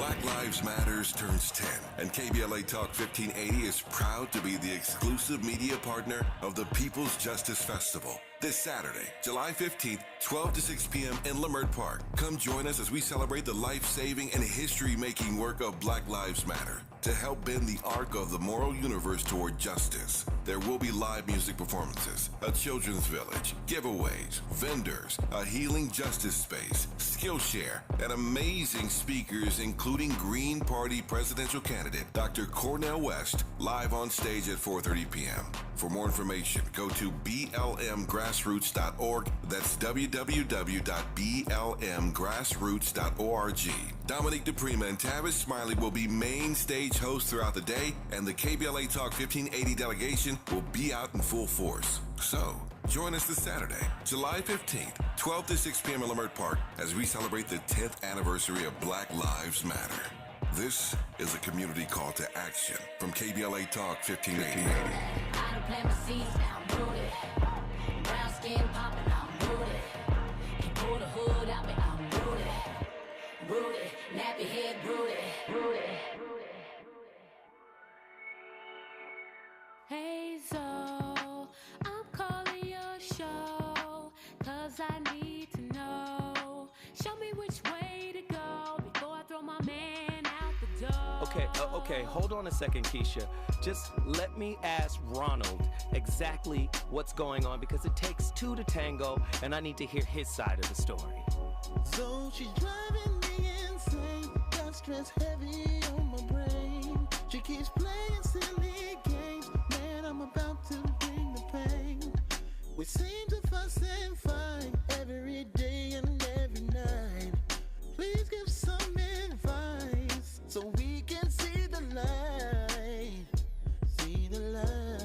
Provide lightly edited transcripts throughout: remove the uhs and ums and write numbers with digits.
Black Lives Matters turns 10, and KBLA Talk 1580 is proud to be the exclusive media partner of the People's Justice Festival. This Saturday, July 15th, 12 to 6 p.m. in Leimert Park. Come join us as we celebrate the life-saving and history-making work of Black Lives Matter to help bend the arc of the moral universe toward justice. There will be live music performances, a children's village, giveaways, vendors, a healing justice space, Skillshare, and amazing speakers including Green Party presidential candidate Dr. Cornel West, live on stage at 4:30 p.m. For more information, go to blmgrassroots.org. That's www.blmgrassroots.org. Dominique DePrima and Tavis Smiley will be main stage hosts throughout the day, and the KBLA Talk 1580 delegation will be out in full force. So, join us this Saturday, July 15th, 12 to 6 p.m. in Leimert Park as we celebrate the 10th anniversary of Black Lives Matter. This is a community call to action from KBLA Talk 1580. I done plant my seeds, now I'm rooted. Brown skin popping, I'm rooted. Can pull the hood out me, I'm rooted. Rooted, nappy head, rooted. Hey, so I'm calling your show, 'cause I need to know. Show me which way to go before I throw my man out the door. Okay, hold on a second, Keisha. Just let me ask Ronald exactly what's going on, because it takes two to tango, and I need to hear his side of the story. So she's driving me insane, got stress heavy on my brain. She keeps playing silly games, man, I'm about to bring the pain. We seem to fuss and fight every day and every night. Please give some advice so we can see the light, see the light.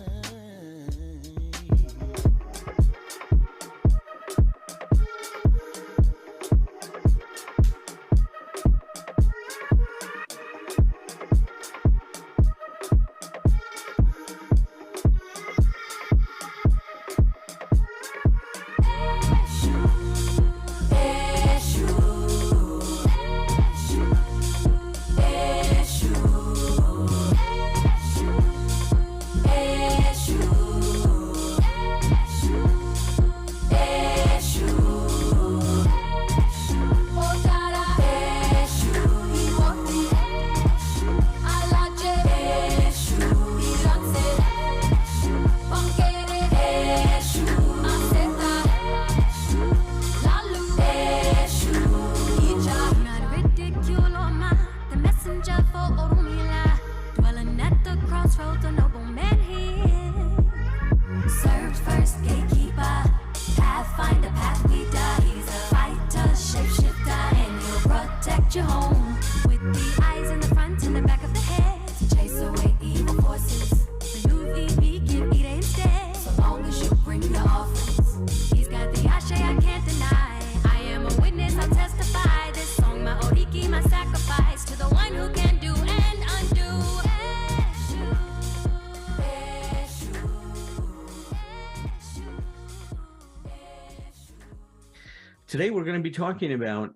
Today, we're going to be talking about,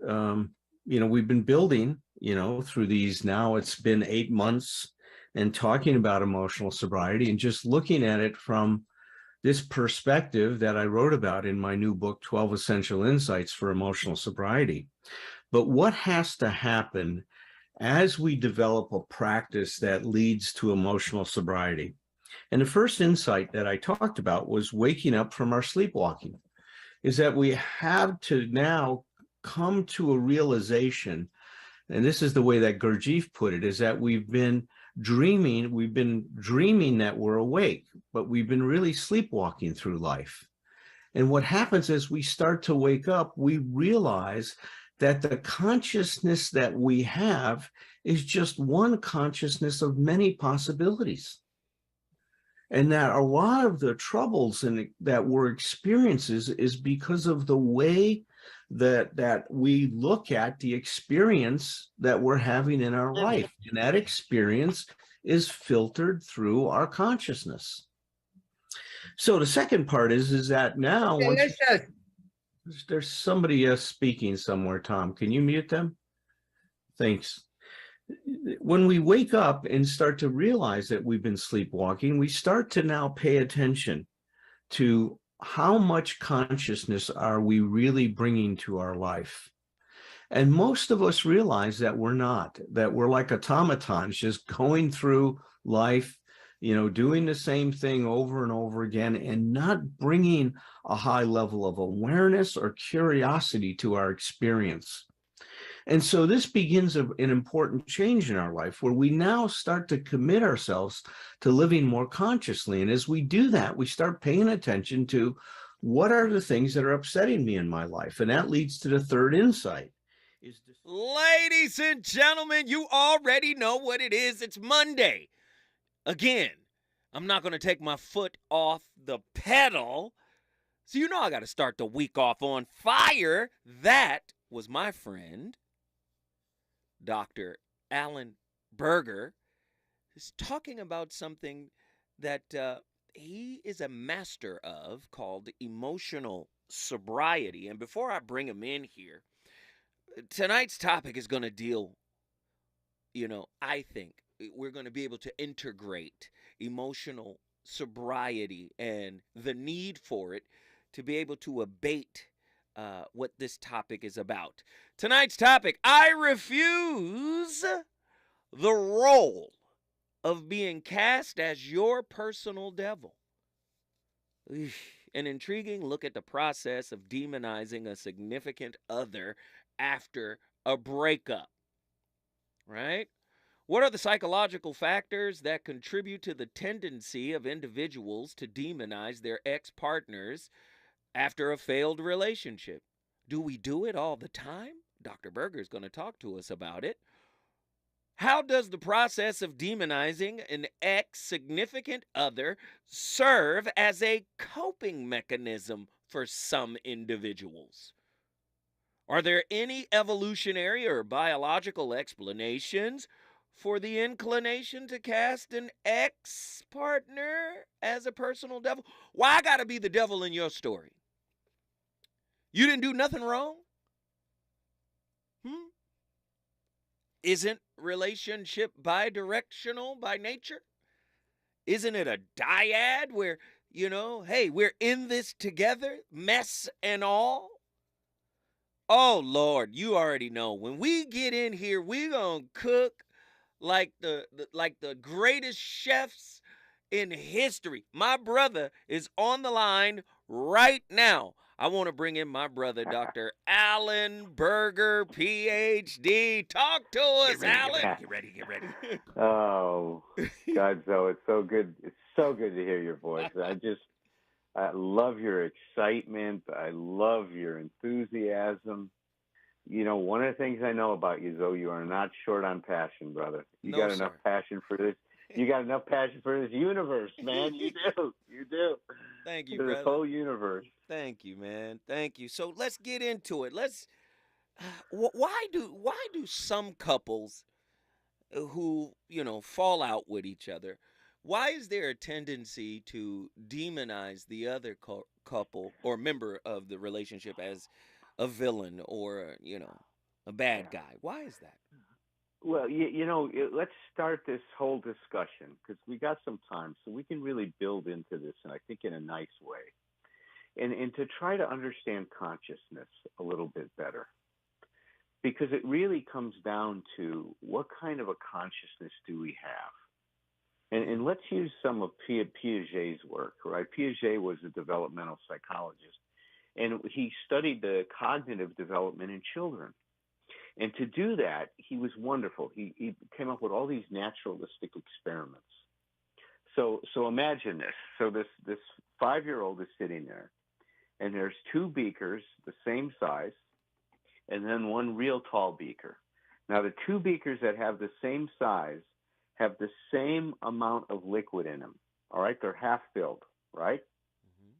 we've been building, through these, now it's been 8 months, and talking about emotional sobriety and just looking at it from this perspective that I wrote about in my new book, 12 Essential Insights for Emotional Sobriety. But what has to happen as we develop a practice that leads to emotional sobriety? And the first insight that I talked about was waking up from our sleepwalking. Is that we have to now come to a realization, and this is the way that Gurdjieff put it, is that we've been dreaming that we're awake, but we've been really sleepwalking through life. And what happens is we start to wake up, we realize that the consciousness that we have is just one consciousness of many possibilities. And that a lot of the troubles that we're experiencing is because of the way that we look at the experience that we're having in our life. And that experience is filtered through our consciousness. So the second part is that now there's somebody else speaking somewhere. Tom, can you mute them? Thanks. when we wake up and start to realize that we've been sleepwalking, we start to now pay attention to how much consciousness are we really bringing to our life. And most of us realize that we're not, that we're like automatons just going through life, doing the same thing over and over again and not bringing a high level of awareness or curiosity to our experience. And so this begins an important change in our life where we now start to commit ourselves to living more consciously. And as we do that, we start paying attention to what are the things that are upsetting me in my life. And that leads to the third insight. Ladies and gentlemen, you already know what it is. It's Monday. Again, I'm not going to take my foot off the pedal. So you know I got to start the week off on fire. That was my friend, Dr. Alan Berger, is talking about something that he is a master of called emotional sobriety. And before I bring him in here, tonight's topic is going to deal, I think we're going to be able to integrate emotional sobriety and the need for it to be able to abate what this topic is about. Tonight's topic, I refuse the role of being cast as your personal devil. An intriguing look at the process of demonizing a significant other after a breakup, right? What are the psychological factors that contribute to the tendency of individuals to demonize their ex-partners after a failed relationship? Do we do it all the time? Dr. Berger is going to talk to us about it. How does the process of demonizing an ex-significant other serve as a coping mechanism for some individuals? Are there any evolutionary or biological explanations for the inclination to cast an ex-partner as a personal devil? Why I gotta be the devil in your story? You didn't do nothing wrong? Isn't relationship bidirectional by nature? Isn't it a dyad where, hey, we're in this together, mess and all? Oh, Lord, you already know. When we get in here, we're going to cook like the greatest chefs in history. My brother is on the line right now. I want to bring in my brother, Dr. Alan Berger, PhD. Talk to us, Alan. Get ready. Oh, Godzo, it's so good. It's so good to hear your voice. I love your excitement. I love your enthusiasm. One of the things I know about you, though, you are not short on passion, brother. You got enough passion for this. You got enough passion for this universe, man. You do. You do. Thank you, for brother. This whole universe. Thank you, man. Thank you. So let's get into it. Why do some couples who, fall out with each other, why is there a tendency to demonize the other couple or member of the relationship as a villain or, a bad guy? Why is that? Well, let's start this whole discussion because we got some time so we can really build into this, and I think in a nice way, and to try to understand consciousness a little bit better. Because it really comes down to what kind of a consciousness do we have? And let's use some of Piaget's work, right? Piaget was a developmental psychologist, and he studied the cognitive development in children. And to do that, he was wonderful. He came up with all these naturalistic experiments. So imagine this. So this 5-year-old is sitting there, and there's 2 beakers the same size, and then 1 real tall beaker. Now, the 2 beakers that have the same size have the same amount of liquid in them. All right? They're half filled, right? Mm-hmm.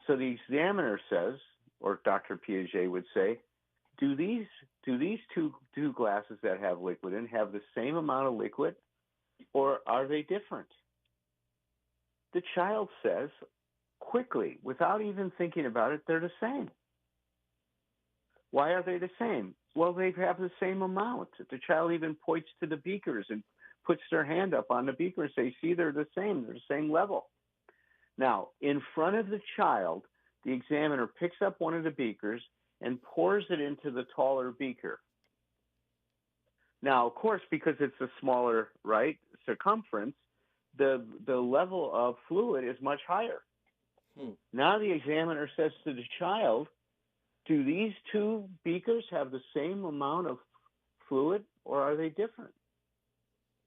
So the examiner says, or Dr. Piaget would say, do these two glasses that have liquid in have the same amount of liquid, or are they different? The child says quickly, without even thinking about it, they're the same. Why are they the same? Well, they have the same amount. The child even points to the beakers and puts their hand up on the beaker and say, see, they're the same. They're the same level. Now, in front of the child, the examiner picks up one of the beakers and pours it into the taller beaker. Now, of course, because it's a smaller, right, circumference, the level of fluid is much higher. Now the examiner says to the child, do these two beakers have the same amount of fluid, or are they different?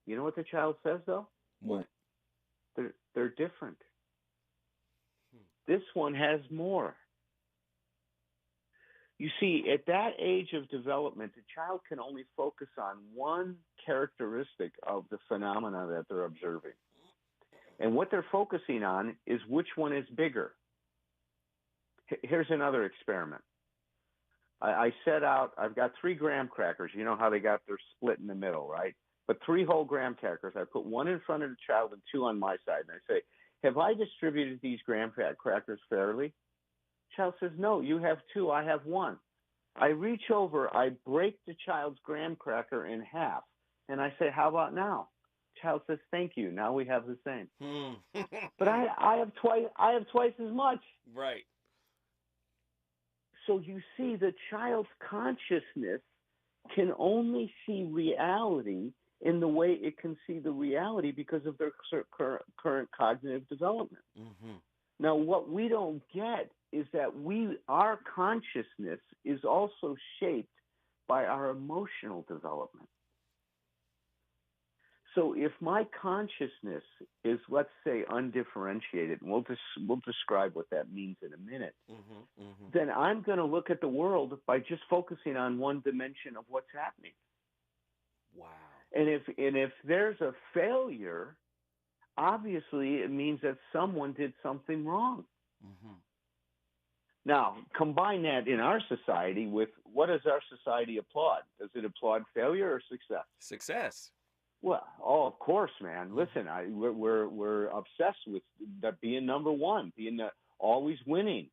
You know what the child says, though? What? They're different. This one has more. You see, at that age of development, the child can only focus on one characteristic of the phenomena that they're observing. And what they're focusing on is which one is bigger. Here's another experiment. I set out, I've got 3 graham crackers. You know how they're split in the middle, right? But 3 whole graham crackers. I put 1 in front of the child and 2 on my side. And I say, have I distributed these graham crackers fairly? Child says, no, you have 2, I have 1. I reach over, I break the child's graham cracker in half, and I say, how about now? Child says, thank you. Now we have the same. But I have twice as much. Right. So you see, the child's consciousness can only see reality in the way it can see the reality because of their current cognitive development. Mm-hmm. Now, what we don't get is that our consciousness is also shaped by our emotional development. So if my consciousness is, let's say, undifferentiated, and we'll describe what that means in a minute, then I'm going to look at the world by just focusing on one dimension of what's happening. Wow. And if there's a failure, obviously it means that someone did something wrong. Mm-hmm. Now, combine that in our society with, what does our society applaud? Does it applaud failure or success? Success. Well, of course, man. Listen, we're obsessed with that being number one, being always winning,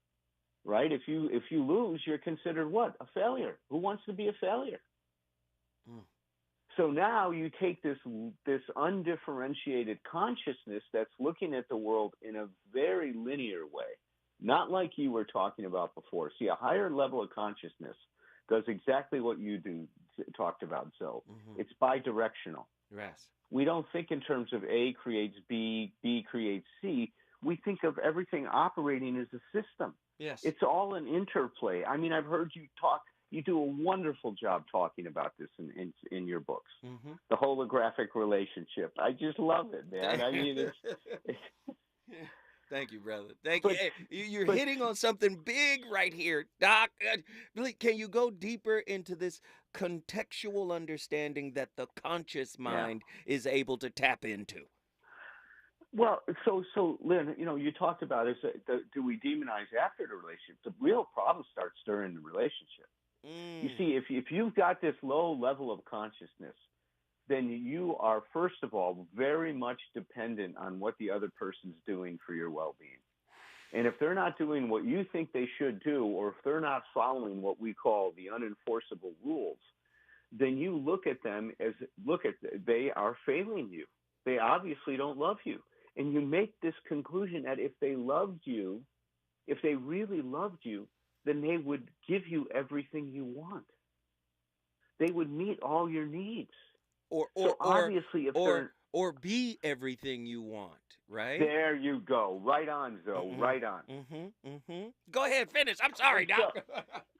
right? If you lose, you're considered what? A failure. Who wants to be a failure? Mm. So now you take this undifferentiated consciousness that's looking at the world in a very linear way, not like you were talking about before. See, a higher level of consciousness does exactly what you talked about, Zoe. Mm-hmm. It's bidirectional. Yes. We don't think in terms of A creates B, B creates C. We think of everything operating as a system. Yes. It's all an interplay. I mean, I've heard you talk. You do a wonderful job talking about this in your books. Mm-hmm. The holographic relationship. I just love it, man. I mean, it's Thank you, brother. Thank you. Hey, you're hitting on something big right here, Doc. Can you go deeper into this contextual understanding that the conscious mind is able to tap into? Well, so Lynn, you talked about do we demonize after the relationship? The real problem starts during the relationship. You see, if you've got this low level of consciousness, then you are, first of all, very much dependent on what the other person's doing for your well-being. And if they're not doing what you think they should do, or if they're not following what we call the unenforceable rules, then you look at them they are failing you. They obviously don't love you. And you make this conclusion that if they loved you, if they really loved you, then they would give you everything you want. They would meet all your needs. Or be everything you want, right? There you go. Right on, Zoe. Mm-hmm. Right on. Mm-hmm. Mm-hmm. Go ahead, finish. I'm sorry, Doc.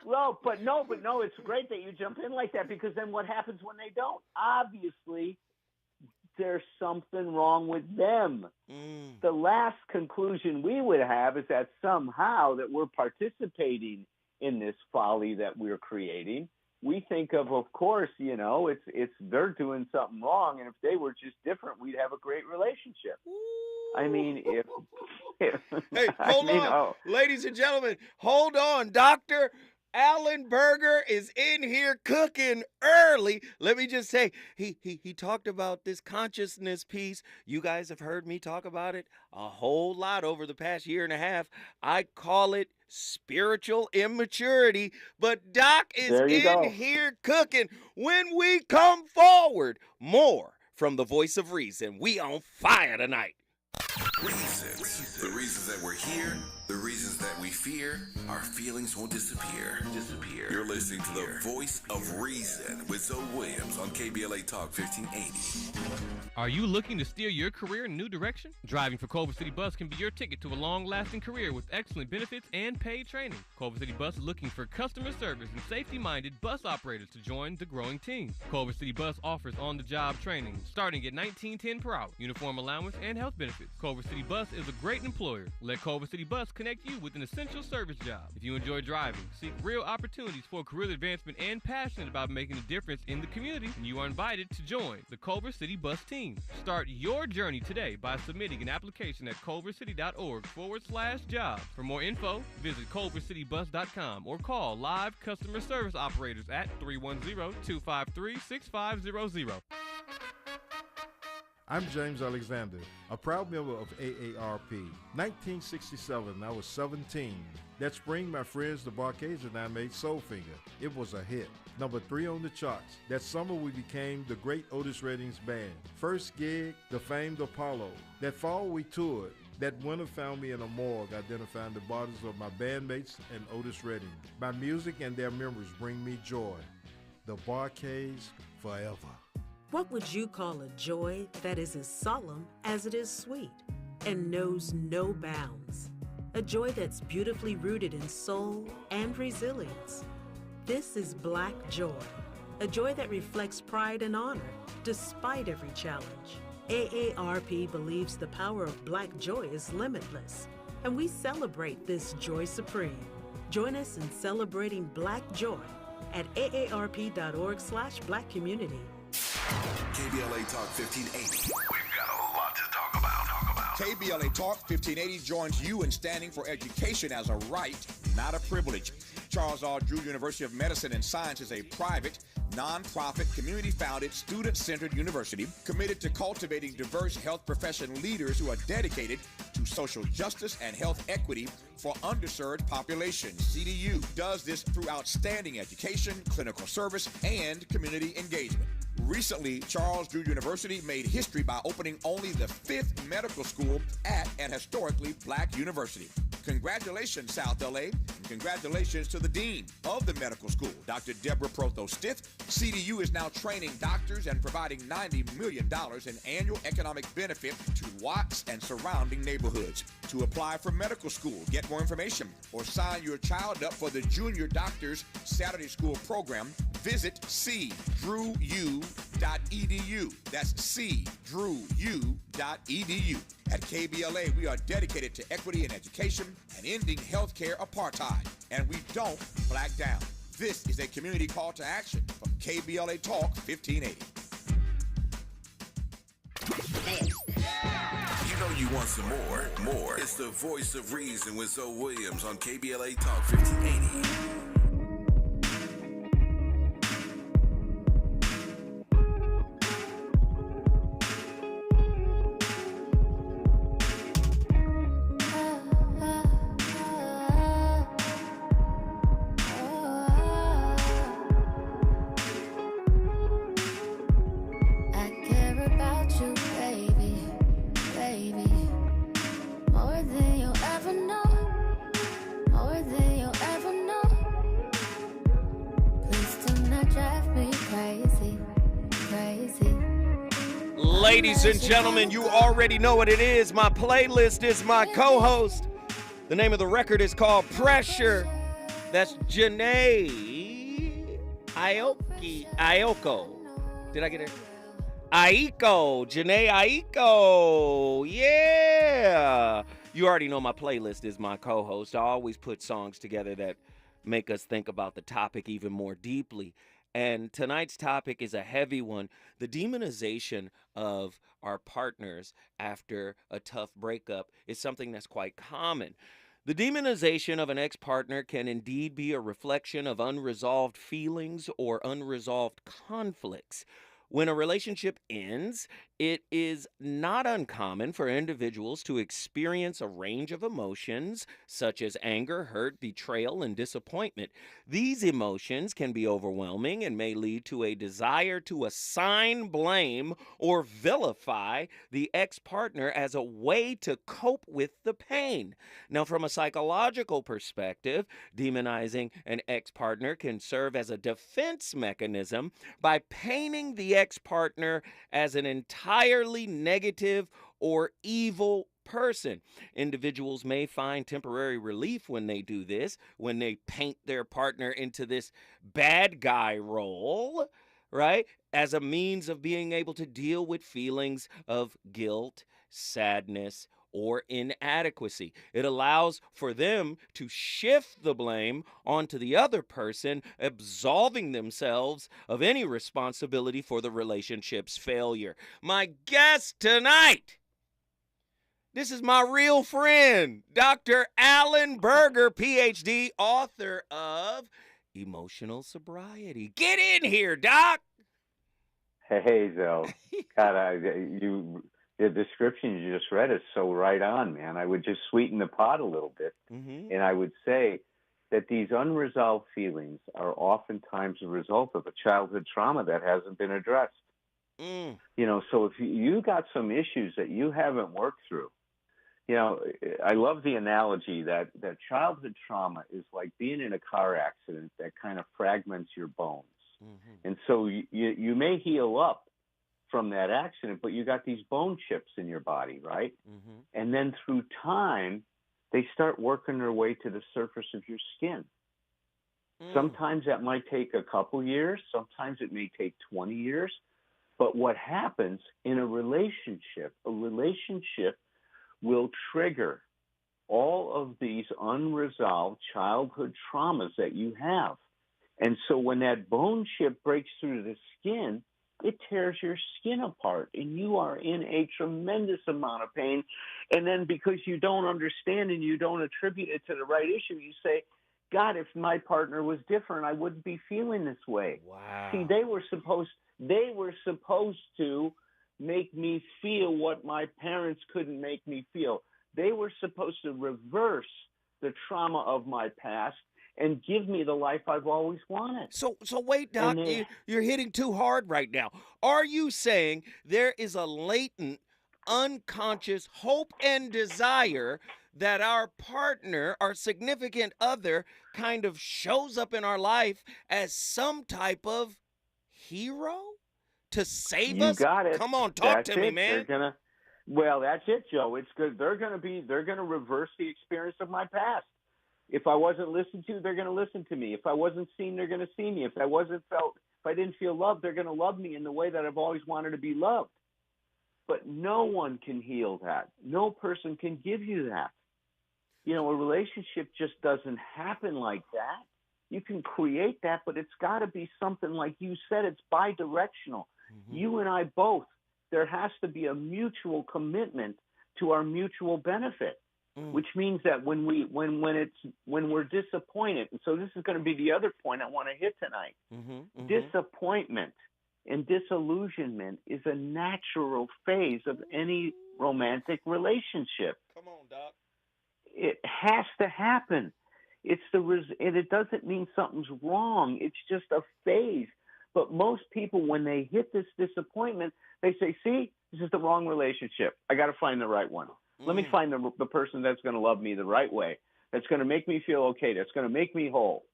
But no, it's great that you jump in like that, because then what happens when they don't? Obviously, there's something wrong with them. The last conclusion we would have is that somehow that we're participating in this folly that we're creating. We think of course, it's they're doing something wrong, and if they were just different, we'd have a great relationship. I mean, hey, hold on, ladies and gentlemen, hold on, Doctor. Alan Berger is in here cooking early. Let me just say, he talked about this consciousness piece. You guys have heard me talk about it a whole lot over the past year and a half. I call it spiritual immaturity. But Doc is There you in go. here cooking. When we come forward, more from the voice of reason. We on fire tonight. Reasons. The reasons that we're here, the reasons that we fear, our feelings won't disappear. You're listening to the voice of reason with Zoe Williams on KBLA Talk 1580. Are you looking to steer your career in a new direction? Driving for Culver City Bus can be your ticket to a long-lasting career with excellent benefits and paid training. Culver City Bus is looking for customer service and safety-minded bus operators to join the growing team. Culver City Bus offers on-the-job training starting at $19.10 per hour, uniform allowance, and health benefits. Culver City Bus is a great employer. Let Culver City Bus connect you with an essential service job. If you enjoy driving, seek real opportunities for career advancement, and passionate about making a difference in the community, then you are invited to join the Culver City Bus team. Start your journey today by submitting an application at culvercity.org/jobs. For more info, visit culvercitybus.com or call live customer service operators at 310-253-6500. I'm James Alexander, a proud member of AARP. 1967, I was 17. That spring, my friends, the Barcades, and I made Soulfinger. It was a hit. Number 3 on the charts. That summer, we became the great Otis Redding's band. First gig, the famed Apollo. That fall, we toured. That winter found me in a morgue identifying the bodies of my bandmates and Otis Redding. My music and their memories bring me joy. The Barcades, forever. What would you call a joy that is as solemn as it is sweet and knows no bounds? A joy that's beautifully rooted in soul and resilience. This is Black joy, a joy that reflects pride and honor despite every challenge. AARP believes the power of Black joy is limitless, and we celebrate this joy supreme. Join us in celebrating Black joy at aarp.org/Black community. KBLA Talk 1580. We've got a lot to talk about. KBLA Talk 1580 joins you in standing for education as a right, not a privilege. Charles R. Drew University of Medicine and Science is a private, non-profit, community-founded, student-centered university committed to cultivating diverse health profession leaders who are dedicated to social justice and health equity for underserved populations. CDU does this through outstanding education, clinical service, and community engagement. Recently, Charles Drew University made history by opening only the 5th medical school at an historically Black university. Congratulations, South LA, and congratulations to the Dean of the medical school, Dr. Deborah Protho-Stith. CDU is now training doctors and providing $90 million in annual economic benefit to Watts and surrounding neighborhoods. To apply for medical school, get more information, or sign your child up for the Junior Doctors Saturday School program, visit cdrewu.edu. That's cdrewu.edu. At KBLA, we are dedicated to equity in education and ending healthcare apartheid. And we don't black down. This is a community call to action from KBLA Talk 1580. You know you want some more. It's the voice of reason with Zoe Williams on KBLA Talk 1580. Ladies and gentlemen, you already know what it is. My playlist is my co-host. The name of the record is called Pressure. That's Janae Aiko. Did I get it? Aiko. Janae Aiko. Yeah. You already know my playlist is my co-host. I always put songs together that make us think about the topic even more deeply. And tonight's topic is a heavy one. The demonization of our partners after a tough breakup is something that's quite common. The demonization of an ex partner can indeed be a reflection of unresolved feelings or unresolved conflicts. When a relationship ends, it is not uncommon for individuals to experience a range of emotions such as anger, hurt, betrayal, and disappointment. These emotions can be overwhelming and may lead to a desire to assign blame or vilify the ex partner as a way to cope with the pain. Now, from a psychological perspective, demonizing an ex partner can serve as a defense mechanism by painting the ex partner as an entirely negative or evil person. Individuals may find temporary relief when they do this, when they paint their partner into this bad guy role, right? As a means of being able to deal with feelings of guilt, sadness, or inadequacy. It allows for them to shift the blame onto the other person, absolving themselves of any responsibility for the relationship's failure. My guest tonight, this is my real friend, Dr. Alan Berger, PhD, author of Emotional Sobriety. Get in here, Doc. Hey, Zell. God, the description you just read is so right on, man. I would just sweeten the pot a little bit. Mm-hmm. And I would say that these unresolved feelings are oftentimes a result of a childhood trauma that hasn't been addressed. Mm. You know, so if you got some issues that you haven't worked through, you know, I love the analogy that childhood trauma is like being in a car accident that kind of fragments your bones. Mm-hmm. And so you may heal up from that accident, but you got these bone chips in your body, right? Mm-hmm. And then through time, they start working their way to the surface of your skin. Sometimes that might take a couple years. Sometimes it may take 20 years. But what happens in a relationship will trigger all of these unresolved childhood traumas that you have. And so when that bone chip breaks through the skin, it tears your skin apart, and you are in a tremendous amount of pain. And then because you don't understand and you don't attribute it to the right issue, you say, God, if my partner was different, I wouldn't be feeling this way. Wow. See, they were supposed to make me feel what my parents couldn't make me feel. They were supposed to reverse the trauma of my past and give me the life I've always wanted. So wait, Doc, you're hitting too hard right now. Are you saying there is a latent, unconscious hope and desire that our partner, our significant other, kind of shows up in our life as some type of hero to save us? You got it. Come on, talk to me, man. Well, that's it, Joe. It's good. They're gonna reverse the experience of my past. If I wasn't listened to, they're going to listen to me. If I wasn't seen, they're going to see me. If I didn't feel loved, they're going to love me in the way that I've always wanted to be loved. But no one can heal that. No person can give you that. You know, a relationship just doesn't happen like that. You can create that, but it's got to be something like you said. It's bi-directional. Mm-hmm. You and I both. There has to be a mutual commitment to our mutual benefit. Which means that when we're disappointed, and so this is going to be the other point I want to hit tonight. Mm-hmm. Disappointment and disillusionment is a natural phase of any romantic relationship. Come on, Doc. It has to happen. And it doesn't mean something's wrong. It's just a phase. But most people, when they hit this disappointment, they say, "See, this is the wrong relationship. I got to find the right one. Let me find the person that's going to love me the right way, that's going to make me feel okay, that's going to make me whole."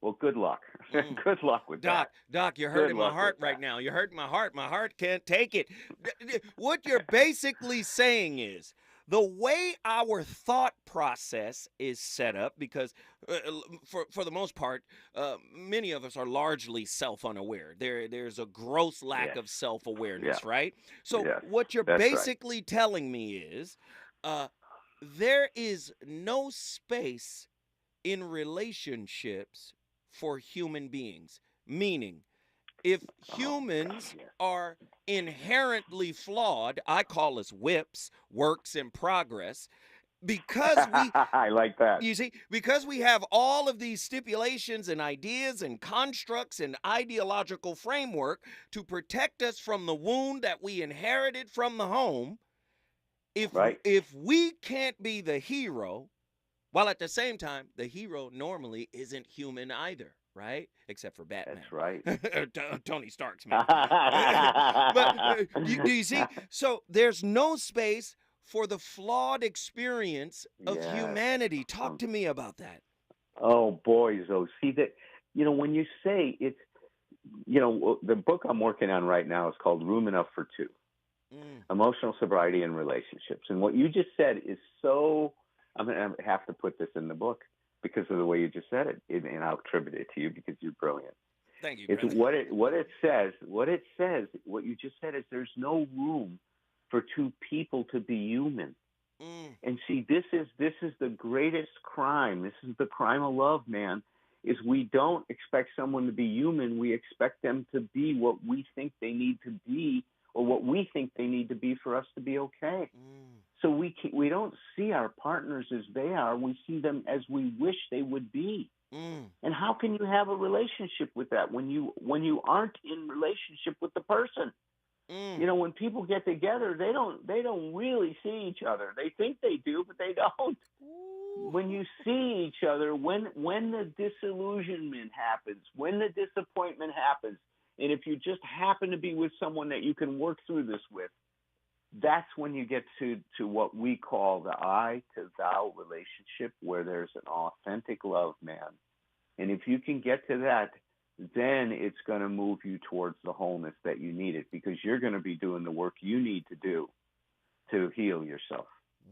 Well, good luck. Good luck with that. Doc, you're hurting my heart right now. You're hurting my heart. My heart can't take it. What you're basically saying is the way our thought process is set up, because for the most part, many of us are largely self-unaware. There's a gross lack of self-awareness, right? So what you're basically telling me is there is no space in relationships for human beings. Meaning, if humans are inherently flawed, I call us whips, works in progress, because we I like that. You see, because we have all of these stipulations and ideas and constructs and ideological framework to protect us from the wound that we inherited from the home, if we can't be the hero, while at the same time, the hero normally isn't human either, right? Except for Batman. That's right. Tony Stark's man. But do you see? So there's no space for the flawed experience of humanity. Talk to me about that. Oh, boys. Oh, see that, when you say it's, the book I'm working on right now is called Room Enough for Two, Emotional Sobriety and Relationships. And what you just said is so, I'm going to have to put this in the book because of the way you just said it. And I'll attribute it to you because you're brilliant. Thank you. It's what it says, what you just said is there's no room for two people to be human. And see, this is the greatest crime. This is the crime of love, man, is we don't expect someone to be human. We expect them to be what we think they need to be or what we think they need to be for us to be okay. So we don't see our partners as they are. We see them as we wish they would be. And how can you have a relationship with that when you aren't in relationship with the person? When people get together, they don't really see each other. They think they do, but they don't. When you see each other, when the disillusionment happens, when the disappointment happens, and if you just happen to be with someone that you can work through this with, that's when you get to what we call the I to thou relationship, where there's an authentic love, man. And if you can get to that, then it's going to move you towards the wholeness that you needed, because you're going to be doing the work you need to do to heal yourself.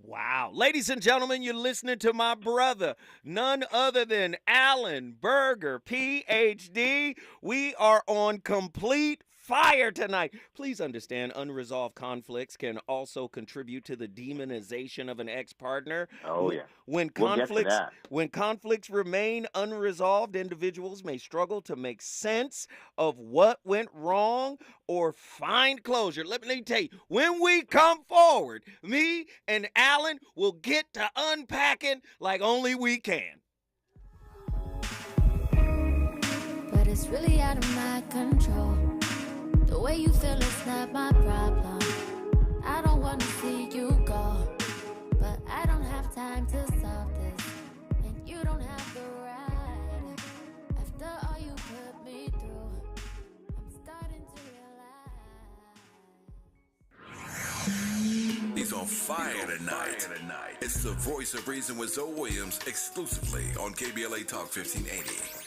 Wow. Ladies and gentlemen, you're listening to my brother, none other than Alan Berger, PhD. We are on complete fire tonight. Please understand, unresolved conflicts can also contribute to the demonization of an ex-partner. Oh, yeah. When conflicts remain unresolved, individuals may struggle to make sense of what went wrong or find closure. Let me tell you, when we come forward, me and Alan will get to unpacking like only we can. But it's really out of my control. The way you feel is not my problem. I don't want to see you go, but I don't have time to solve this, and you don't have the right. After all you put me through, I'm starting to realize. He's on fire tonight. It's the Voice of Reason with Zoe Williams, exclusively on KBLA Talk 1580.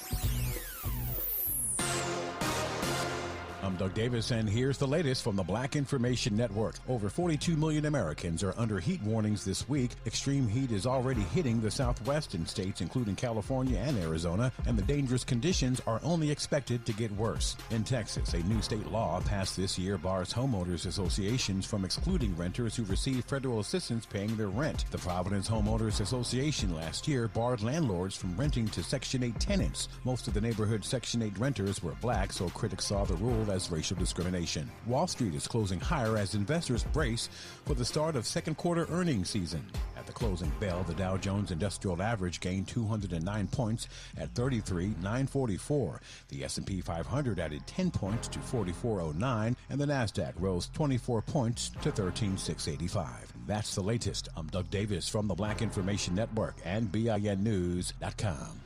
I'm Doug Davis, and here's the latest from the Black Information Network. Over 42 million Americans are under heat warnings this week. Extreme heat is already hitting the Southwest in states including California and Arizona, and the dangerous conditions are only expected to get worse. In Texas, a new state law passed this year bars homeowners associations from excluding renters who receive federal assistance paying their rent. The Providence Homeowners Association last year barred landlords from renting to Section 8 tenants. Most of the neighborhood Section 8 renters were black, so critics saw the rule as racial discrimination. Wall Street is closing higher as investors brace for the start of second quarter earnings season. At the closing bell, the Dow Jones Industrial Average gained 209 points at 33,944. The S&P 500 added 10 points to 4409, and the Nasdaq rose 24 points to 13,685. That's the latest. I'm Doug Davis from the Black Information Network and BINnews.com.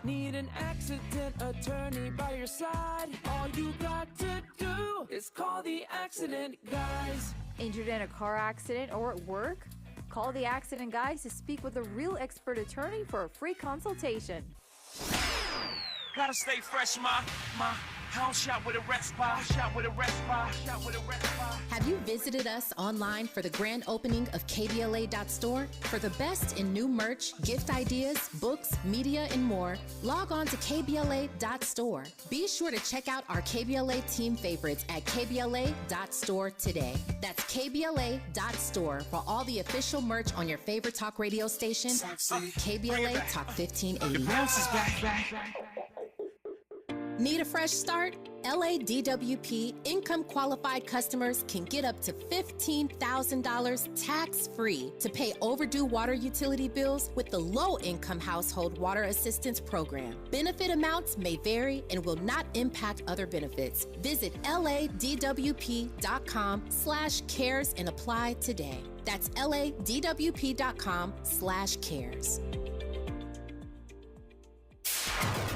Need an accident attorney by your side? All you got to do is call the accident guys. Injured in a car accident or at work? Call the accident guys to speak with a real expert attorney for a free consultation. Gotta stay fresh, my house shot with a rest bar, Have you visited us online for the grand opening of KBLA.store? For the best in new merch, gift ideas, books, media, and more, log on to KBLA.store. Be sure to check out our KBLA team favorites at KBLA.store today. That's KBLA.store for all the official merch on your favorite talk radio station, KBLA Talk 1580. The bounce is back. Need a fresh start? LADWP income qualified customers can get up to $15,000 tax-free to pay overdue water utility bills with the Low Income Household Water Assistance Program. Benefit amounts may vary and will not impact other benefits. Visit ladwp.com/cares and apply today. That's ladwp.com/cares.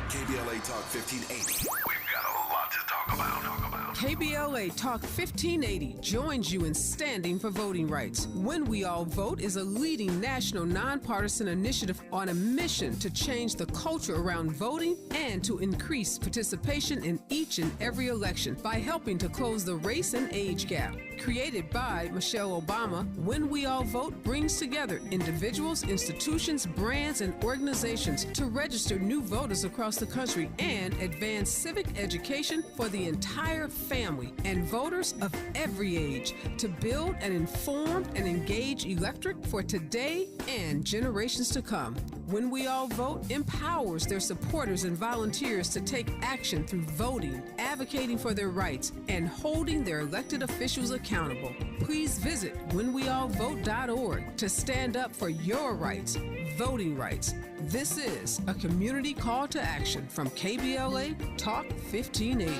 KBLA Talk 1580. We've got a lot to talk about. KBLA Talk 1580 joins you in standing for voting rights. When We All Vote is a leading national nonpartisan initiative on a mission to change the culture around voting and to increase participation in each and every election by helping to close the race and age gap. Created by Michelle Obama, When We All Vote brings together individuals, institutions, brands, and organizations to register new voters across the country and advance civic education for the entire family and voters of every age to build an informed and engaged electorate for today and generations to come. When We All Vote empowers their supporters and volunteers to take action through voting, advocating for their rights, and holding their elected officials accountable. Please visit whenweallvote.org to stand up for your rights, voting rights. This is a community call to action from KBLA Talk 1580.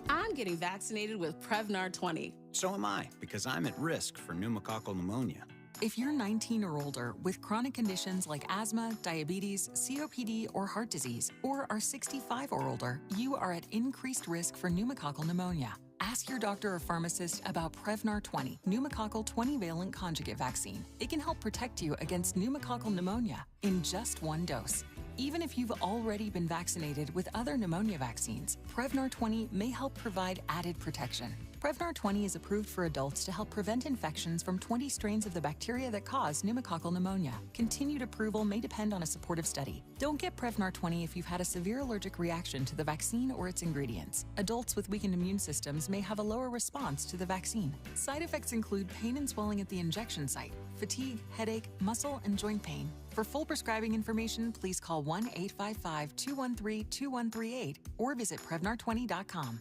I'm getting vaccinated with Prevnar 20. So am I, because I'm at risk for pneumococcal pneumonia. If you're 19 or older with chronic conditions like asthma, diabetes, COPD, or heart disease, or are 65 or older, you are at increased risk for pneumococcal pneumonia. Ask your doctor or pharmacist about Prevnar 20, pneumococcal 20-valent conjugate vaccine. It can help protect you against pneumococcal pneumonia in just one dose. Even if you've already been vaccinated with other pneumonia vaccines, Prevnar 20 may help provide added protection. Prevnar 20 is approved for adults to help prevent infections from 20 strains of the bacteria that cause pneumococcal pneumonia. Continued approval may depend on a supportive study. Don't get Prevnar 20 if you've had a severe allergic reaction to the vaccine or its ingredients. Adults with weakened immune systems may have a lower response to the vaccine. Side effects include pain and swelling at the injection site, fatigue, headache, muscle, and joint pain. For full prescribing information, please call 1-855-213-2138 or visit Prevnar20.com.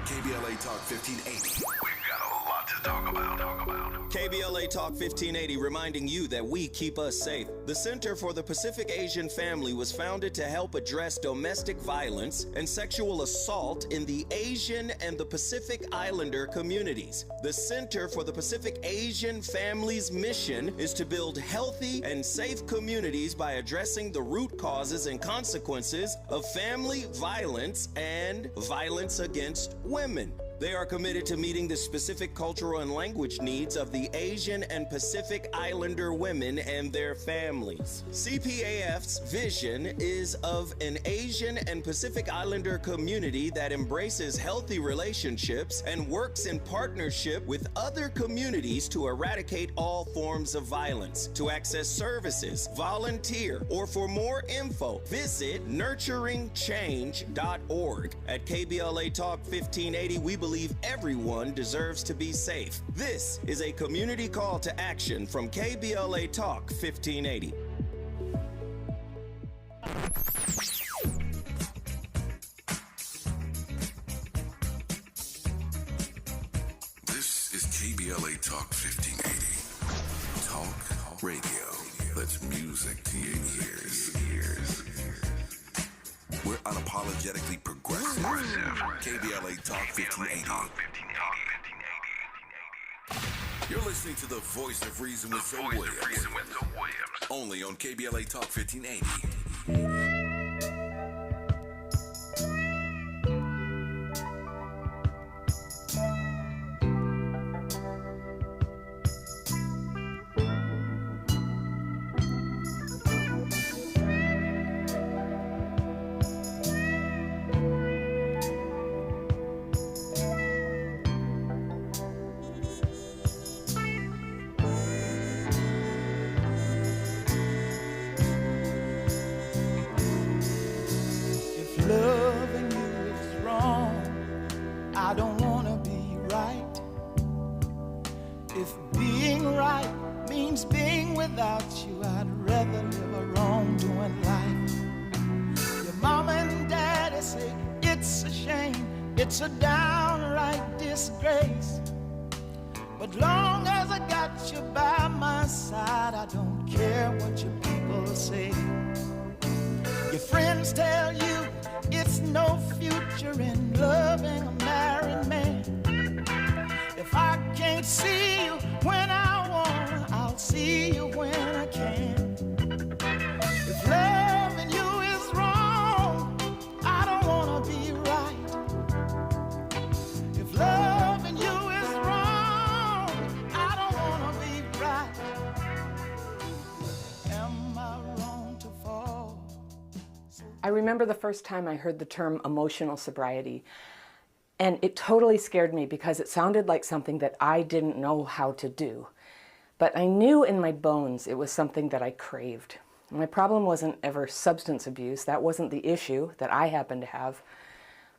KBLA Talk 1580. We've got a lot to talk about. KBLA Talk 1580 reminding you that we keep us safe. The Center for the Pacific Asian Family was founded to help address domestic violence and sexual assault in the Asian and the Pacific Islander communities. The Center for the Pacific Asian Family's mission is to build healthy and safe communities by addressing the root causes and consequences of family violence and violence against women. They are committed to meeting the specific cultural and language needs of the Asian and Pacific Islander women and their families. CPAF's vision is of an Asian and Pacific Islander community that embraces healthy relationships and works in partnership with other communities to eradicate all forms of violence. To access services, volunteer, or for more info, visit nurturingchange.org. At KBLA Talk 1580, we believe everyone deserves to be safe. This is a community call to action from KBLA Talk 1580. This is KBLA Talk 1580. Talk radio. That's music to your ears. We're unapologetically progressive. KBLA Talk 1580. You're listening to the voice of reason with Zoe Williams. Only on KBLA Talk 1580. Loving you is wrong. I don't wanna be right. If being right means being without you, I'd rather live a wrongdoing life. Your mama and daddy say it's a shame, it's a downright disgrace. But long as I got you by my side, I don't care what your people say. Your friends tell you it's no future in loving a married man. If I can't see you when I want, I'll see you when I can. If loving you is wrong, I don't want to be right. If loving you is wrong, I don't want to be right. Am I wrong to fall? I remember the first time I heard the term emotional sobriety, and it totally scared me because it sounded like something that I didn't know how to do. But I knew in my bones it was something that I craved. My problem wasn't ever substance abuse. That wasn't the issue that I happened to have.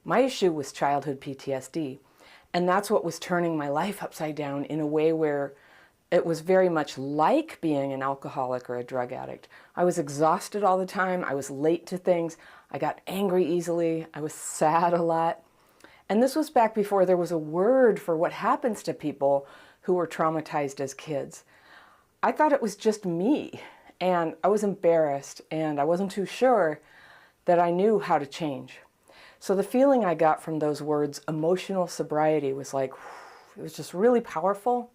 My issue was childhood PTSD, and that's what was turning my life upside down in a way where it was very much like being an alcoholic or a drug addict. I was exhausted all the time. I was late to things. I got angry easily. I was sad a lot. And this was back before there was a word for what happens to people who were traumatized as kids. I thought it was just me, and I was embarrassed, and I wasn't too sure that I knew how to change. So the feeling I got from those words, emotional sobriety, was like, it was just really powerful,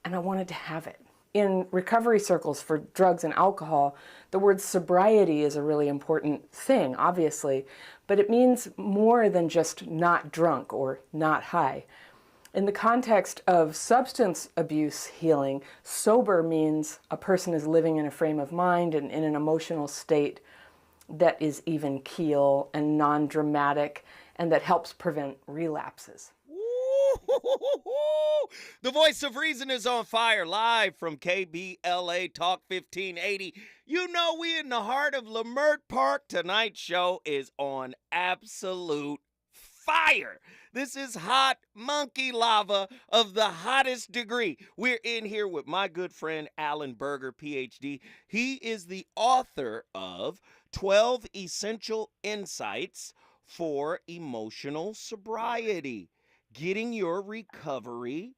and I wanted to have it. In recovery circles for drugs and alcohol, the word sobriety is a really important thing, obviously, but it means more than just not drunk or not high. In the context of substance abuse healing, sober means a person is living in a frame of mind and in an emotional state that is even keel and non-dramatic and that helps prevent relapses. The voice of reason is on fire, live from KBLA Talk 1580. You know we in the heart of Lamert Park. Tonight's show is on absolute fire. This is hot monkey lava of the hottest degree. We're in here with my good friend Alan Berger, PhD. He is the author of 12 Essential Insights for Emotional Sobriety. Getting your recovery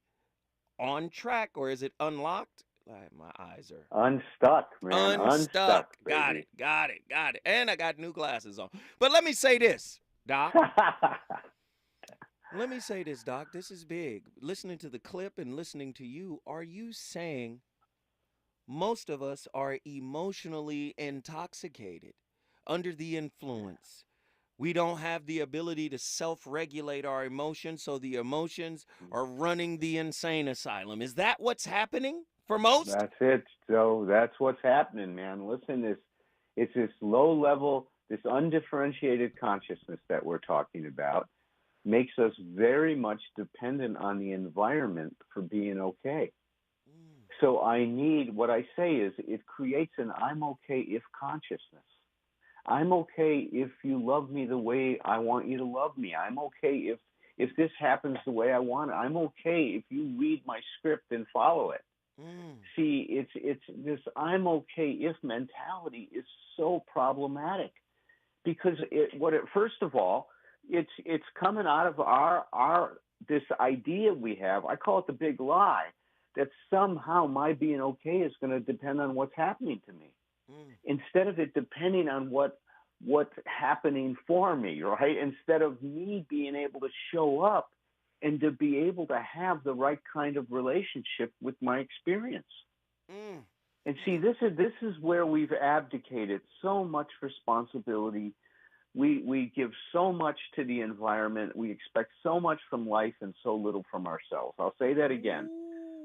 on track, or is it unlocked? My eyes are unstuck, man. Unstuck. Baby. Got it. And I got new glasses on. But let me say this, Doc. Let me say this, Doc. This is big. Listening to the clip and listening to you, are you saying most of us are emotionally intoxicated, under the influence? We don't have the ability to self-regulate our emotions, so the emotions are running the insane asylum. Is that what's happening for most? That's it, Joe. That's what's happening, man. Listen, it's this low level, this undifferentiated consciousness that we're talking about makes us very much dependent on the environment for being okay. So what I say is it creates an I'm okay if consciousness. I'm okay if you love me the way I want you to love me. I'm okay if this happens the way I want it. I'm okay if you read my script and follow it. See, it's this I'm okay if mentality is so problematic because first of all, it's coming out of our this idea we have. I call it the big lie that somehow my being okay is going to depend on what's happening to me. Instead of it depending on what's happening for me, right? Instead of me being able to show up and to be able to have the right kind of relationship with my experience. And see, this is where we've abdicated so much responsibility. We give so much to the environment. We expect so much from life and so little from ourselves. I'll say that again.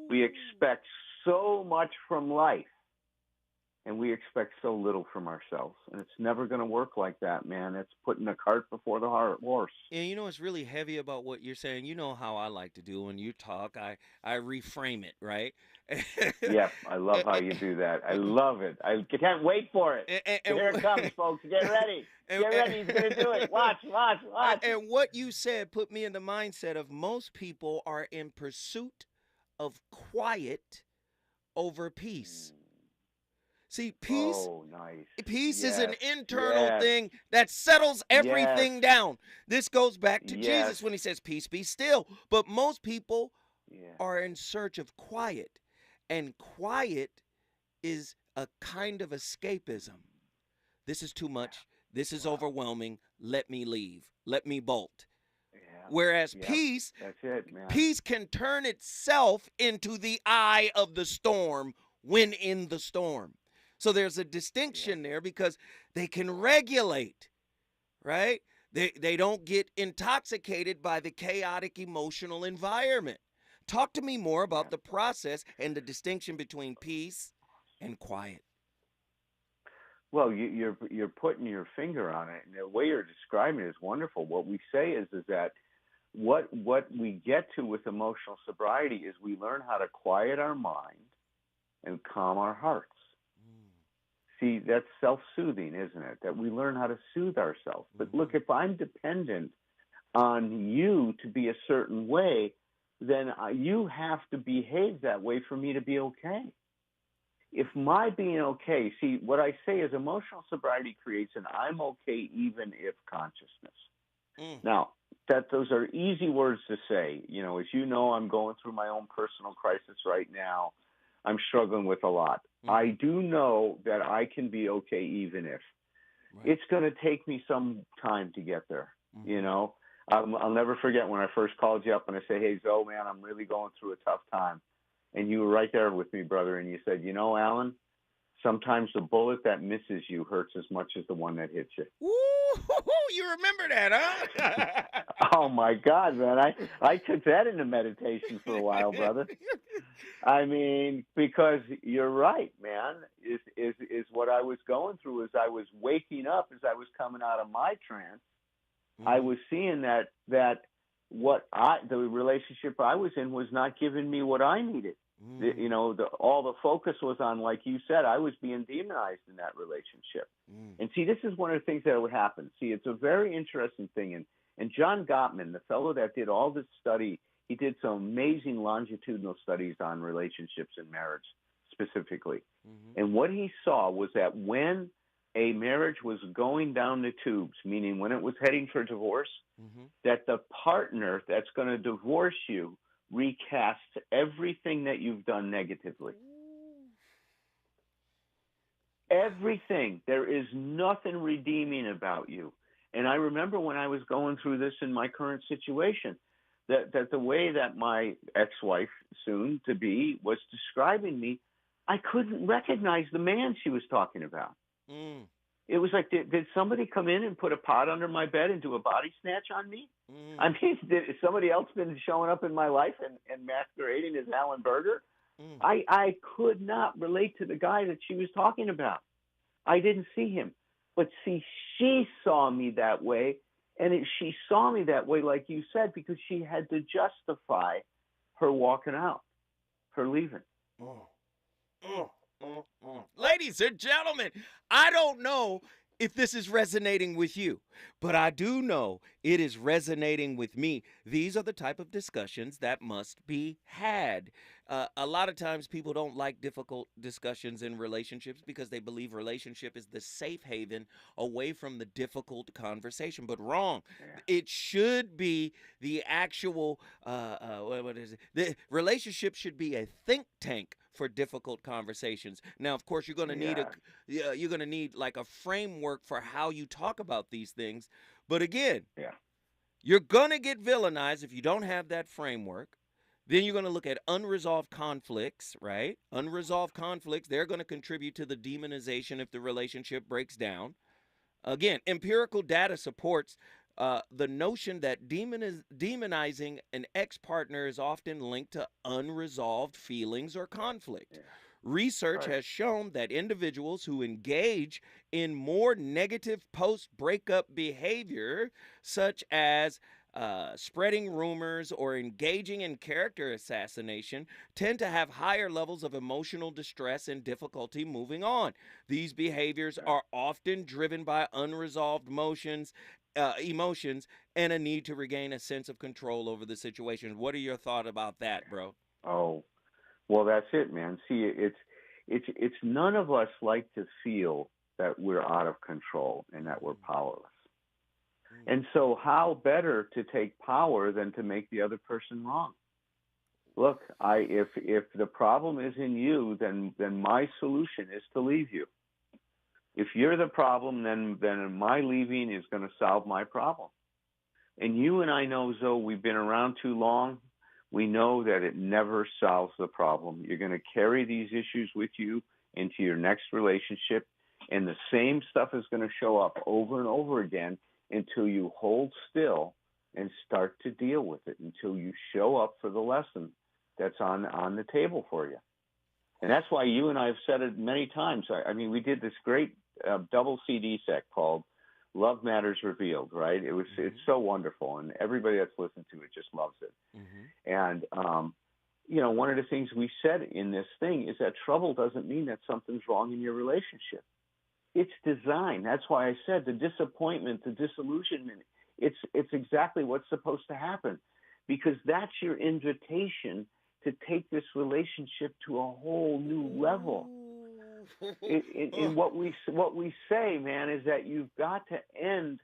We expect so much from life. And we expect so little from ourselves. And it's never going to work like that, man. It's putting the cart before the horse. And you know what's really heavy about what you're saying? You know how I like to do when you talk. I reframe it, right? Yeah, I love how you do that. I love it. I can't wait for it. Here it comes, folks. Get ready. Get ready. He's going to do it. Watch. And what you said put me in the mindset of most people are in pursuit of quiet over peace. See, peace. Oh, nice. Peace is an Yes. internal Yes. thing that settles everything Yes. down. This goes back to Yes. Jesus when he says, "Peace be still." But most people Yeah. are in search of quiet, and quiet is a kind of escapism. This is too much. This is overwhelming. Let me leave. Let me bolt. Yeah. Whereas Yep. peace, That's it, man. peace can turn itself into the eye of the storm when in the storm. So there's a distinction there because they can regulate, right? They don't get intoxicated by the chaotic emotional environment. Talk to me more about the process and the distinction between peace and quiet. Well, you're putting your finger on it, and the way you're describing it is wonderful. What we say is that what we get to with emotional sobriety is we learn how to quiet our mind and calm our hearts. See, that's self-soothing, isn't it? That we learn how to soothe ourselves. But look, if I'm dependent on you to be a certain way, then you have to behave that way for me to be okay. If my being okay, see, what I say is emotional sobriety creates an I'm okay even if consciousness. Now, those are easy words to say. You know, as you know, I'm going through my own personal crisis right now. I'm struggling with a lot. I do know that I can be okay even if. It's going to take me some time to get there, you know. I'll never forget when I first called you up and I said, "Hey, Zoe, man, I'm really going through a tough time." And you were right there with me, brother, and you said, "You know, Alan, sometimes the bullet that misses you hurts as much as the one that hits you." Woo! You remember that, huh? Oh, my God, man. I took that into meditation for a while, brother. I mean, because you're right, man, is what I was going through as I was waking up, as I was coming out of my trance. I was seeing that the relationship I was in was not giving me what I needed. You know, all the focus was on, like you said, I was being demonized in that relationship. And see, this is one of the things that would happen. See, it's a very interesting thing. And John Gottman, the fellow that did all this study, he did some amazing longitudinal studies on relationships and marriage specifically. And what he saw was that when a marriage was going down the tubes, meaning when it was heading for divorce, that the partner that's going to divorce you recasts everything that you've done negatively. Everything. There is nothing redeeming about you. And I remember when I was going through this in my current situation, that the way that my ex-wife, soon to be, was describing me, I couldn't recognize the man she was talking about. It was like, did somebody come in and put a pot under my bed and do a body snatch on me? I mean, did somebody else been showing up in my life and masquerading as Alan Berger? I could not relate to the guy that she was talking about. I didn't see him. But see, she saw me that way, and she saw me that way, like you said, because she had to justify her walking out, her leaving. Ladies and gentlemen, I don't know if this is resonating with you, but I do know it is resonating with me. These are the type of discussions that must be had. A lot of times people don't like difficult discussions in relationships because they believe relationship is the safe haven away from the difficult conversation, but wrong. It should be the actual, what is it? The relationship should be a think tank for difficult conversations. Now, of course, you're going to need like a framework for how you talk about these things. But again, you're going to get villainized if you don't have that framework. Then you're going to look at unresolved conflicts, right? Unresolved conflicts, they're going to contribute to the demonization if the relationship breaks down. Again, empirical data supports the notion that demonizing an ex-partner is often linked to unresolved feelings or conflict. Research has shown that individuals who engage in more negative post-breakup behavior, such as spreading rumors or engaging in character assassination, tend to have higher levels of emotional distress and difficulty moving on. These behaviors are often driven by unresolved emotions and a need to regain a sense of control over the situation. What are your thoughts about that, bro? Oh, well, that's it, man. See, It's none of us like to feel that we're out of control and that we're powerless. And so how better to take power than to make the other person wrong? Look, if the problem is in you, then my solution is to leave you. If you're the problem, then my leaving is going to solve my problem. And you and I know, Zoe, we've been around too long. We know that it never solves the problem. You're going to carry these issues with you into your next relationship, and the same stuff is going to show up over and over again until you hold still and start to deal with it, until you show up for the lesson that's on the table for you. And that's why you and I have said it many times. I mean, we did this great double CD set called Love Matters Revealed, right? It's so wonderful, and everybody that's listened to it just loves it. And, one of the things we said in this thing is that trouble doesn't mean that something's wrong in your relationship. It's design. That's why I said the disappointment, the disillusionment, it's exactly what's supposed to happen, because that's your invitation to take this relationship to a whole new level. And what we say, man, is that you've got to end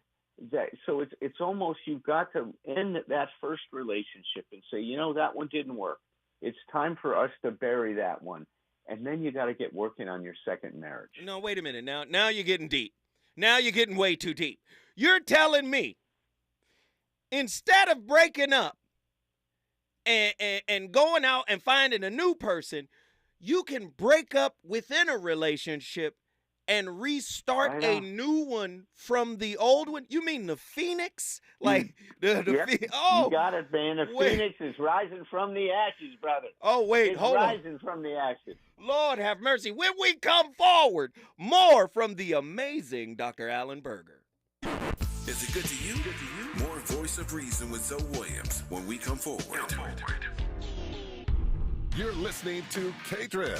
that. So it's almost, you've got to end that first relationship and say, that one didn't work. It's time for us to bury that one. And then you got to get working on your second marriage. No, wait a minute. Now you're getting deep. Now you're getting way too deep. You're telling me instead of breaking up and going out and finding a new person, you can break up within a relationship and restart a new one from the old one? You mean the phoenix? Like yep. You got it, man. The phoenix is rising from the ashes, brother. Oh, wait, hold on. It's rising from the ashes. Lord have mercy. When we come forward, more from the amazing Dr. Alan Berger. Is it good to you? More Voice of Reason with Zoe Williams when we come forward. You're listening to K-Drip,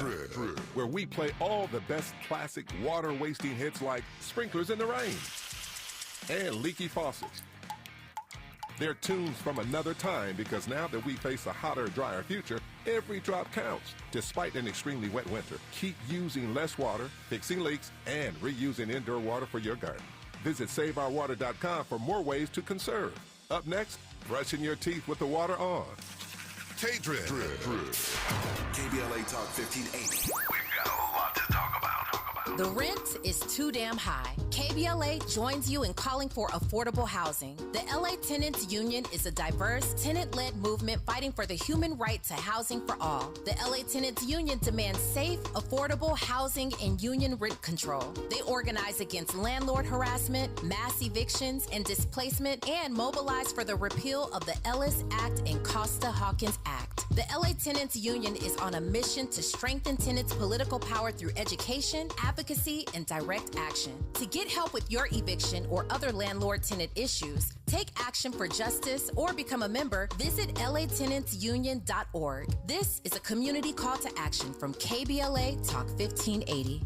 where we play all the best classic water-wasting hits like Sprinklers in the Rain and Leaky Faucets. They're tunes from another time because now that we face a hotter, drier future, every drop counts. Despite an extremely wet winter, keep using less water, fixing leaks, and reusing indoor water for your garden. Visit SaveOurWater.com for more ways to conserve. Up next, brushing your teeth with the water on. K-Drip. KBLA Talk 1580. We've got a lot to talk about. The rent is too damn high. KBLA joins you in calling for affordable housing. The LA Tenants Union is a diverse, tenant-led movement fighting for the human right to housing for all. The LA Tenants Union demands safe, affordable housing and union rent control. They organize against landlord harassment, mass evictions, and displacement, and mobilize for the repeal of the Ellis Act and Costa-Hawkins Act. The LA Tenants Union is on a mission to strengthen tenants' political power through education, advocacy, and direct action. To get help with your eviction or other landlord-tenant issues, take action for justice, or become a member, visit latenantsunion.org. This is a community call to action from KBLA Talk 1580.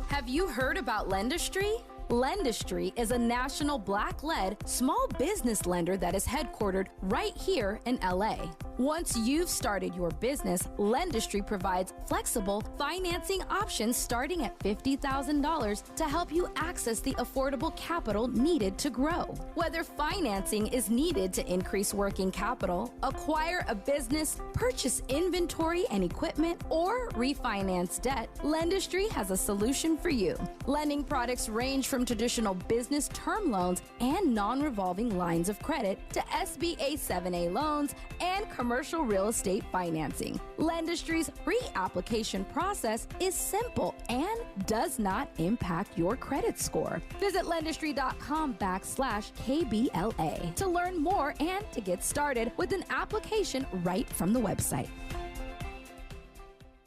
Have you heard about Lendistry? Lendistry is a national Black-led small business lender that is headquartered right here in LA. Once you've started your business, Lendistry provides flexible financing options starting at $50,000 to help you access the affordable capital needed to grow. Whether financing is needed to increase working capital, acquire a business, purchase inventory and equipment, or refinance debt, Lendistry has a solution for you. Lending products range from traditional business term loans and non-revolving lines of credit to SBA 7A loans and commercial real estate financing. Lendistry's pre-application process is simple and does not impact your credit score. Visit lendistry.com/KBLA to learn more and to get started with an application right from the website.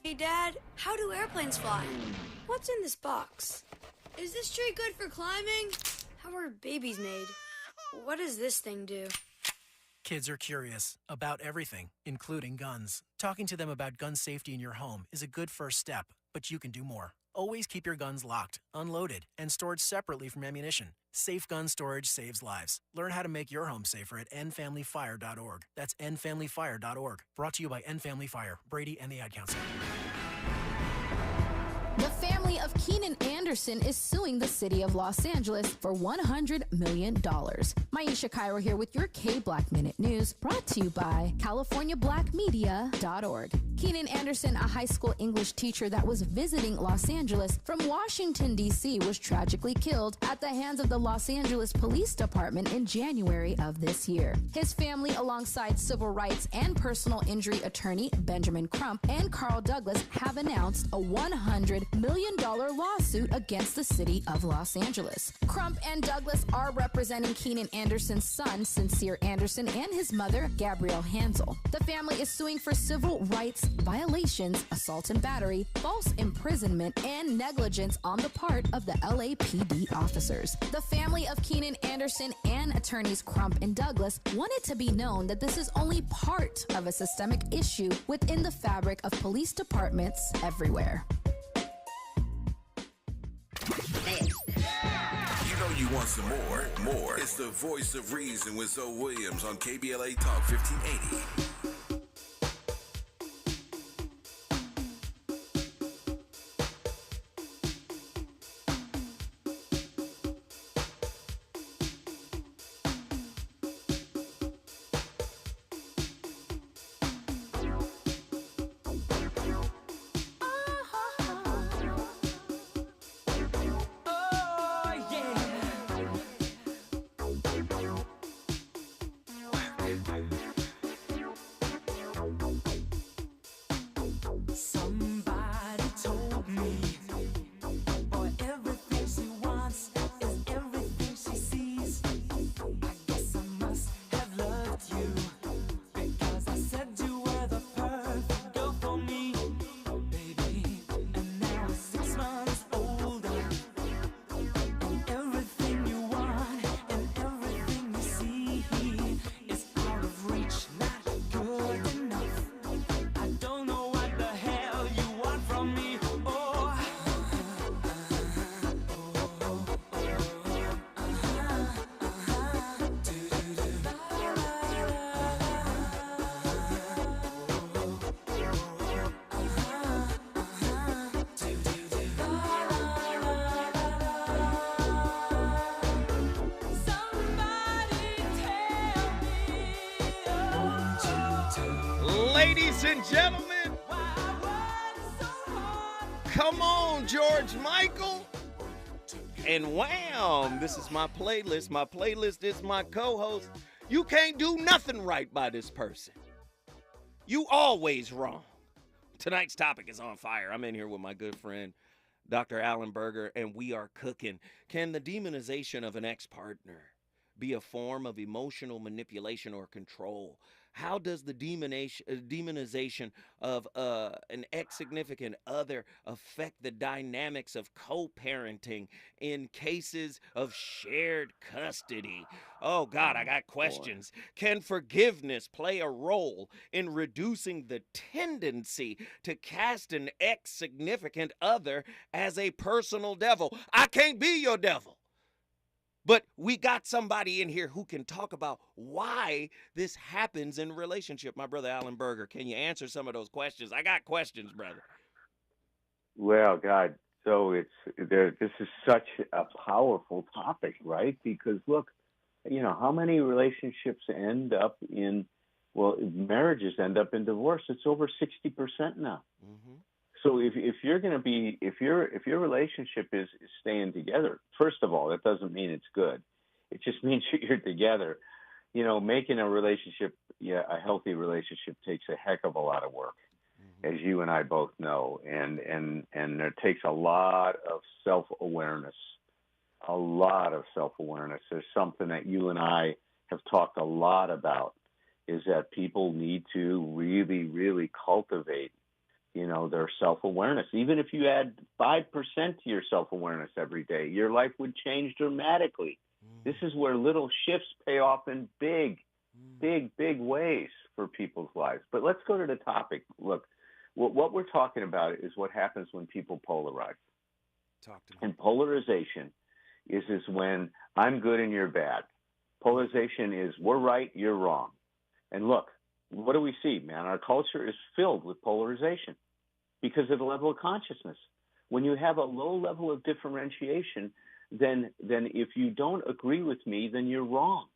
Hey, Dad, how do airplanes fly? What's in this box? Is this tree good for climbing? How are babies made? What does this thing do? Kids are curious about everything, including guns. Talking to them about gun safety in your home is a good first step, but you can do more. Always keep your guns locked, unloaded, and stored separately from ammunition. Safe gun storage saves lives. Learn how to make your home safer at endfamilyfire.org. That's endfamilyfire.org. Brought to you by End Family Fire, Brady, and the Ad Council. The family of Keenan Anderson is suing the city of Los Angeles for $100 million. Maisha Cairo here with your K-Black Minute News, brought to you by CaliforniaBlackMedia.org. Keenan Anderson, a high school English teacher that was visiting Los Angeles from Washington, D.C., was tragically killed at the hands of the Los Angeles Police Department in January of this year. His family, alongside civil rights and personal injury attorney Benjamin Crump and Carl Douglas, have announced a $100 million lawsuit against the city of Los Angeles. Crump and Douglas are representing Keenan Anderson's son, Sincere Anderson, and his mother, Gabrielle Hansel. The family is suing for civil rights violations, assault and battery, false imprisonment, and negligence on the part of the LAPD officers. The family of Keenan Anderson and attorneys Crump and Douglas want it to be known that this is only part of a systemic issue within the fabric of police departments everywhere. You know you want some more. It's the voice of reason with Zoe Williams on KBLA Talk 1580. Ladies and gentlemen, come on, George Michael. And wham, this is my playlist. My playlist is my co-host. You can't do nothing right by this person. You always wrong. Tonight's topic is on fire. I'm in here with my good friend, Dr. Alan Berger, and we are cooking. Can the demonization of an ex-partner be a form of emotional manipulation or control? How does the demonization of an ex-significant other affect the dynamics of co-parenting in cases of shared custody? Oh, God, I got questions. Can forgiveness play a role in reducing the tendency to cast an ex-significant other as a personal devil? I can't be your devil. But we got somebody in here who can talk about why this happens in relationship. My brother Alan Berger, can you answer some of those questions? I got questions, brother. Well, God, so this is such a powerful topic, right? Because look, how many relationships end up in, marriages end up in divorce? It's over 60% now. Mm-hmm. So if you're going to be, if your relationship is staying together, first of all, that doesn't mean it's good. It just means you're together. Making a relationship, a healthy relationship takes a heck of a lot of work, as you and I both know, and it takes a lot of self-awareness. A lot of self-awareness. There's something that you and I have talked a lot about, is that people need to really, really cultivate their self-awareness. Even if you add 5% to your self-awareness every day, your life would change dramatically. This is where little shifts pay off in big ways for people's lives. But let's go to the topic. Look, What we're talking about is what happens when people polarize. Talk to me. And polarization is when I'm good and you're bad. Polarization is we're right, you're wrong. And look, what do we see, man? Our culture is filled with polarization because of the level of consciousness. When you have a low level of differentiation, then if you don't agree with me, then you're wrong.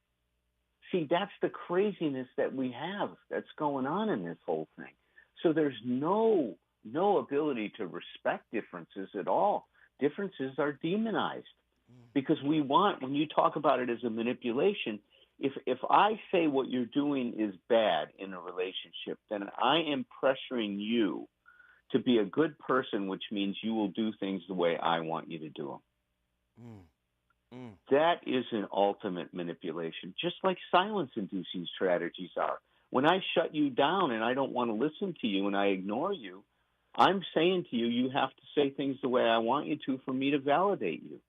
See, that's the craziness that we have that's going on in this whole thing. So there's no ability to respect differences at all. Differences are demonized because we want, when you talk about it as a manipulation, if I say what you're doing is bad in a relationship, then I am pressuring you to be a good person, which means you will do things the way I want you to do them. That is an ultimate manipulation, just like silence-inducing strategies are. When I shut you down and I don't want to listen to you and I ignore you, I'm saying to you, you have to say things the way I want you to for me to validate you.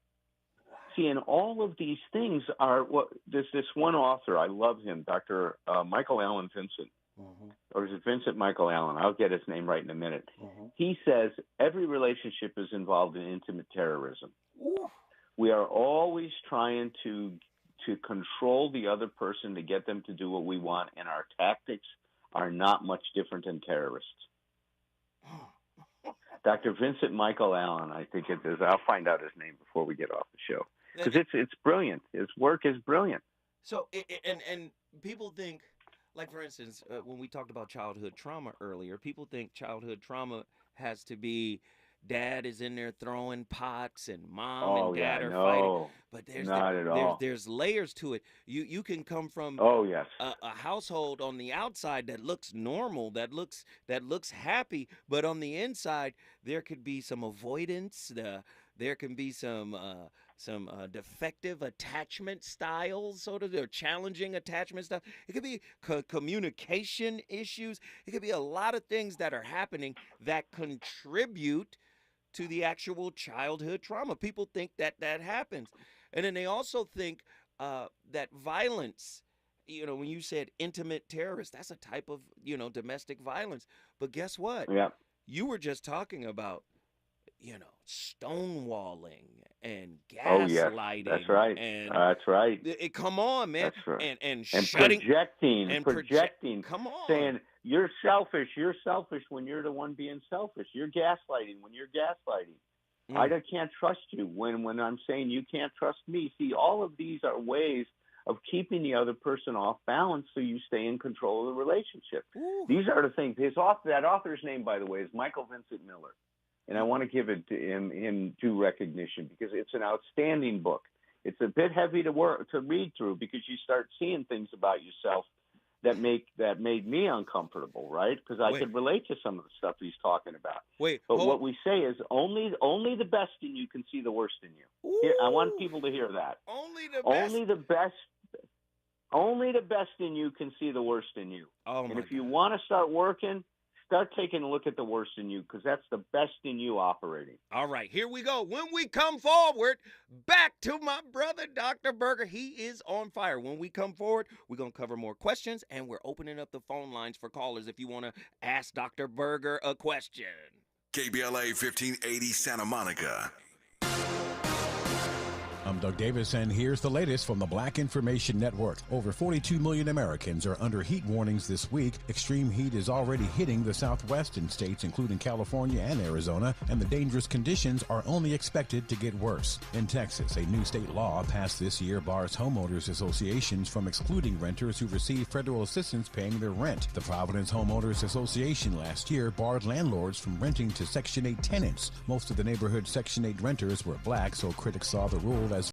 See, and all of these things are what there's this one author, I love him, Dr. Michael Allen Vincent, or is it Vincent Michael Allen? I'll get his name right in a minute. He says every relationship is involved in intimate terrorism. We are always trying to control the other person to get them to do what we want, and our tactics are not much different than terrorists. Dr. Vincent Michael Allen, I think it is. I'll find out his name before we get off the show because it's brilliant. His work is brilliant. So, and people think, like for instance, when we talked about childhood trauma earlier, people think childhood trauma has to be dad is in there throwing pots and mom and dad are fighting. But there's layers to it. You can come from a household on the outside that looks normal, that looks happy, but on the inside there could be some avoidance. There can be some defective attachment styles, sort of, or challenging attachment stuff. It could be communication issues. It could be a lot of things that are happening that contribute to the actual childhood trauma. People think that happens. And then they also think that violence, when you said intimate terrorist, that's a type of, domestic violence. But guess what? Yeah. You were just talking about, stonewalling and gaslighting. Oh, yes. That's right. That's right. Come on, man. That's right. And projecting. Come on. Saying, you're selfish when you're the one being selfish. You're gaslighting when you're gaslighting. I can't trust you when I'm saying you can't trust me. See, all of these are ways of keeping the other person off balance so you stay in control of the relationship. These are the things. That author's name, by the way, is Michael Vincent Miller. And I want to give it to him due recognition because it's an outstanding book. It's a bit heavy to read through because you start seeing things about yourself that made me uncomfortable, right? Because I could relate to some of the stuff he's talking about. But what we say is only the best in you can see the worst in you. Here, I want people to hear that. Only the best in you can see the worst in you. And if you want to start working, start taking a look at the worst in you because that's the best in you operating. All right, here we go. When we come forward, back to my brother, Dr. Berger. He is on fire. When we come forward, we're going to cover more questions, and we're opening up the phone lines for callers if you want to ask Dr. Berger a question. KBLA 1580 Santa Monica. I'm Doug Davis, and here's the latest from the Black Information Network. Over 42 million Americans are under heat warnings this week. Extreme heat is already hitting the southwestern states, including California and Arizona, and the dangerous conditions are only expected to get worse. In Texas, a new state law passed this year bars homeowners associations from excluding renters who receive federal assistance paying their rent. The Providence Homeowners Association last year barred landlords from renting to Section 8 tenants. Most of the neighborhood Section 8 renters were black, so critics saw the rule as